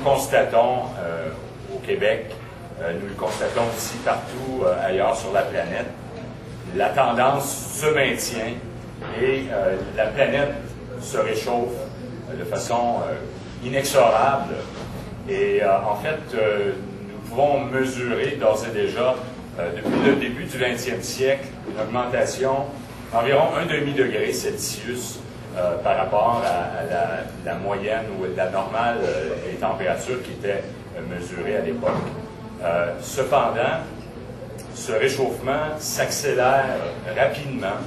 constatons au Québec, nous le constatons aussi partout ailleurs sur la planète, la tendance se maintient et la planète se réchauffe de façon inexorable. Et en fait, nous pouvons mesurer d'ores et déjà, depuis le début du 20e siècle, une augmentation d'environ 1,5 degré Celsius par rapport à la moyenne ou la normale des températures qui étaient mesurées à l'époque. Cependant, ce réchauffement s'accélère rapidement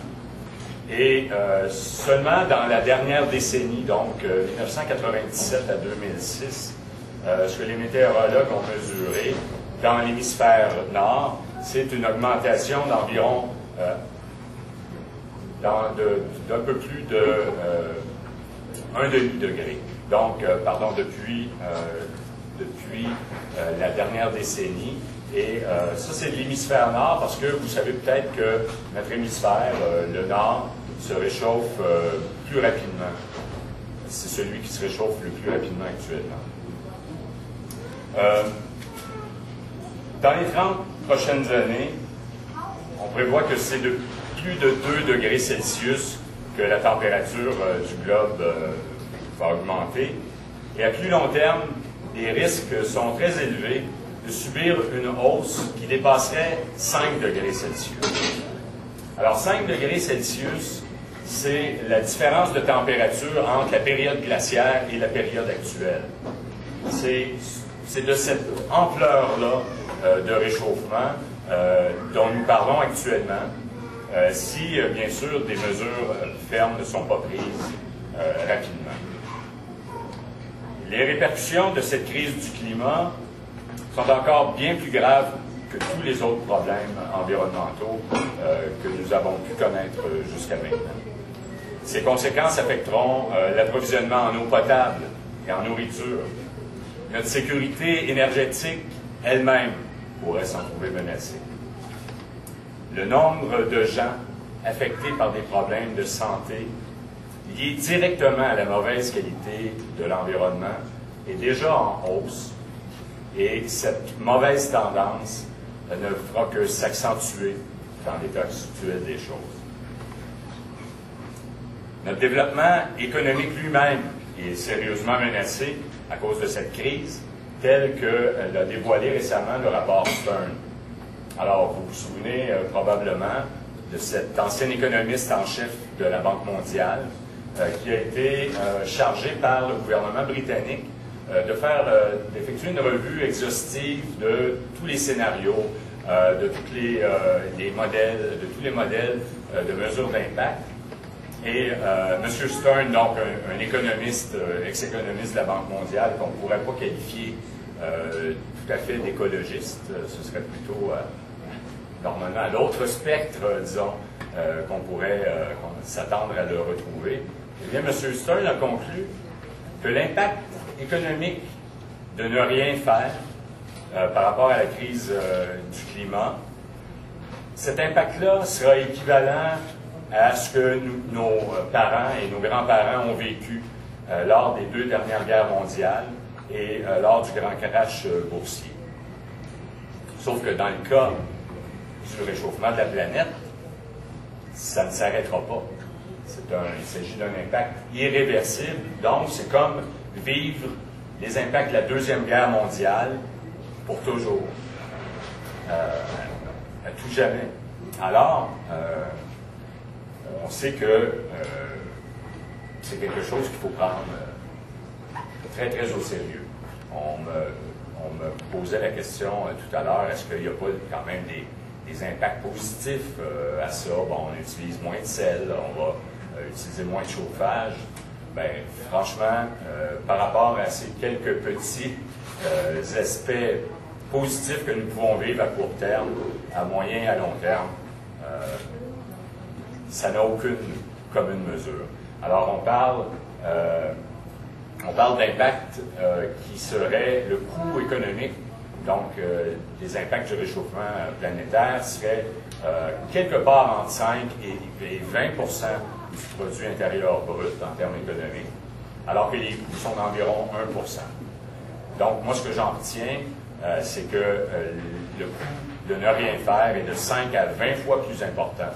et seulement dans la dernière décennie, donc 1997 à 2006, ce que les météorologues ont mesuré dans l'hémisphère nord, c'est une augmentation d'environ d'un peu plus de 1,5 degré. Donc, pardon, depuis la dernière décennie. Et ça, c'est de l'hémisphère nord, parce que vous savez peut-être que notre hémisphère, le nord, se réchauffe plus rapidement. C'est celui qui se réchauffe le plus rapidement actuellement. Dans les 30 prochaines années, on prévoit que c'est de plus de 2 degrés Celsius que la température du globe va augmenter. Et à plus long terme, les risques sont très élevés de subir une hausse qui dépasserait 5 degrés Celsius. Alors 5 degrés Celsius, c'est la différence de température entre la période glaciaire et la période actuelle. C'est de cette ampleur-là de réchauffement dont nous parlons actuellement, si, bien sûr, des mesures fermes ne sont pas prises rapidement. Les répercussions de cette crise du climat sont encore bien plus graves que tous les autres problèmes environnementaux que nous avons pu connaître jusqu'à maintenant. Ces conséquences affecteront l'approvisionnement en eau potable et en nourriture. Notre sécurité énergétique elle-même pourrait s'en trouver menacée. Le nombre de gens affectés par des problèmes de santé liés directement à la mauvaise qualité de l'environnement est déjà en hausse et cette mauvaise tendance ne fera que s'accentuer dans l'état actuel des choses. Notre développement économique lui-même est sérieusement menacé à cause de cette crise, telle que l'a dévoilé récemment le rapport Stern. Alors, vous vous souvenez probablement de cet ancien économiste en chef de la Banque mondiale qui a été chargé par le gouvernement britannique d'effectuer une revue exhaustive de tous les scénarios, de tous les modèles de mesures d'impact. Et M. Stern, donc un économiste, ex-économiste de la Banque mondiale, qu'on ne pourrait pas qualifier tout à fait d'écologiste, ce serait plutôt normalement à l'autre spectre, disons, qu'on pourrait s'attendre à le retrouver. Eh bien, M. Stern a conclu que l'impact économique de ne rien faire par rapport à la crise du climat, cet impact-là sera équivalent à ce que nos parents et nos grands-parents ont vécu lors des 2 dernières guerres mondiales et lors du grand crash boursier. Sauf que dans le cas du réchauffement de la planète, ça ne s'arrêtera pas. Il s'agit d'un impact irréversible, donc c'est comme vivre les impacts de la Deuxième Guerre mondiale pour toujours, à tout jamais. Alors, on sait que c'est quelque chose qu'il faut prendre très, très au sérieux. On me posait la question tout à l'heure, est-ce qu'il n'y a pas quand même des impacts positifs à ça? Bon, on utilise moins de sel, on va utiliser moins de chauffage. Bien, franchement, par rapport à ces quelques petits aspects positifs que nous pouvons vivre à court terme, à moyen et à long terme, ça n'a aucune commune mesure. Alors, on parle d'impact qui serait le coût économique, donc les impacts du réchauffement planétaire seraient quelque part entre 5 et 20 du produit intérieur brut en termes économiques, alors que les coûts sont d'environ 1 %. Donc, moi, ce que j'en retiens, c'est que le coût de ne rien faire est de 5 à 20 fois plus important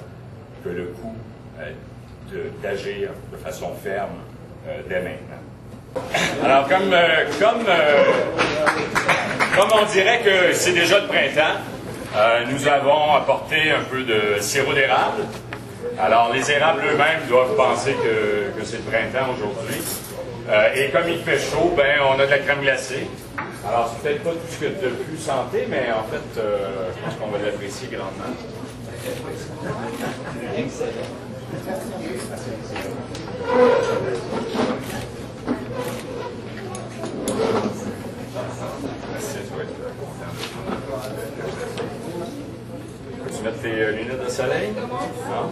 que le coût d'agir de façon ferme dès maintenant. Alors, comme on dirait que c'est déjà le printemps, nous avons apporté un peu de sirop d'érable. Alors, les érables eux-mêmes doivent penser que c'est le printemps aujourd'hui. Et comme il fait chaud, ben, on a de la crème glacée. Alors, c'est peut-être pas tout ce que de plus santé, mais en fait, je pense qu'on va l'apprécier grandement. Excellent. Peux-tu mettre tes lunettes de soleil? Non?